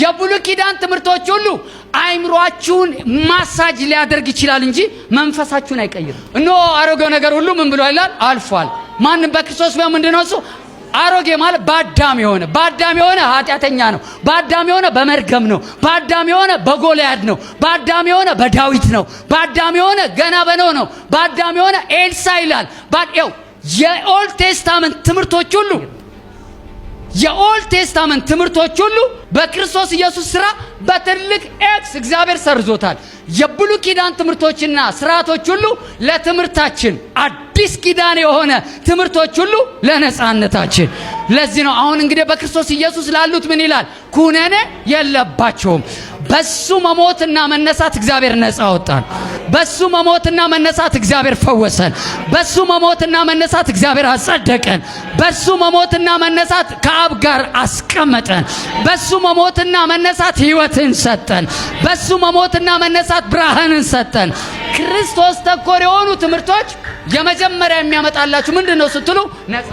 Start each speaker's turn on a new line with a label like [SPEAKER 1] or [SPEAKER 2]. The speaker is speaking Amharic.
[SPEAKER 1] የብሉይ ኪዳን ትምህርቶች ሁሉ አይምሮአችሁን ማሳጅ ሊያደርግ ይችላል እንጂ መንፈሳችሁን አይቀይርም። እነሆ አሮጌው ነገር ሁሉ ምን ብሎ ይላል? አልፏል። ማንም በክርስቶስ ቢሆን ምንድነው እሱ? አሮጌ ማለት በአዳም የሆነ ኃጢአተኛ ነው። በአዳም የሆነ በመርገም ነው። በአዳም የሆነ በጎልያድ ነው። በአዳም የሆነ በዳዊት ነው። በአዳም የሆነ ገና በኖህ ነው። በአዳም የሆነ ኤልሳ ይላል። ባዲው የኦልድ ቴስታመንት ትምህርቶች ሁሉ በክርስቶስ ኢየሱስ ሥራ በትልቅ ኤክስ እግዚአብሔር ሰርዞታል። የብሉይ ኪዳን ትምህርቶችና ስርዓቶች ሁሉ ለትምህርታችን፣ አዲስ ኪዳን የሆነ ትምህርቶች ሁሉ ለነጻነታችን። ለዚህ ነው አሁን እንግዲህ በክርስቶስ ኢየሱስ ላሉት ምን ይላል? ኩነኔ የለባቸውም። በሱ መሞትና መነሳት እግዚአብሔር ነጻ አወጣን። በሱ መሞትና መነሳት እግዚአብሔር ፈወሰን። በሱ መሞትና መነሳት እግዚአብሔር አጸደቀን። በሱ መሞትና መነሳት ከአብ ጋር አስቀመጠን። በሱ መሞትና መነሳት ሕይወትን ሰጠን። በሱ መሞትና መነሳት ብርሃንን ሰጠን። ክርስቶስ ተኮር የሆኑ ትምህርቶች የመጀመሪያ የሚያመጣላችሁ ምንድነው ስትሉ ነጻ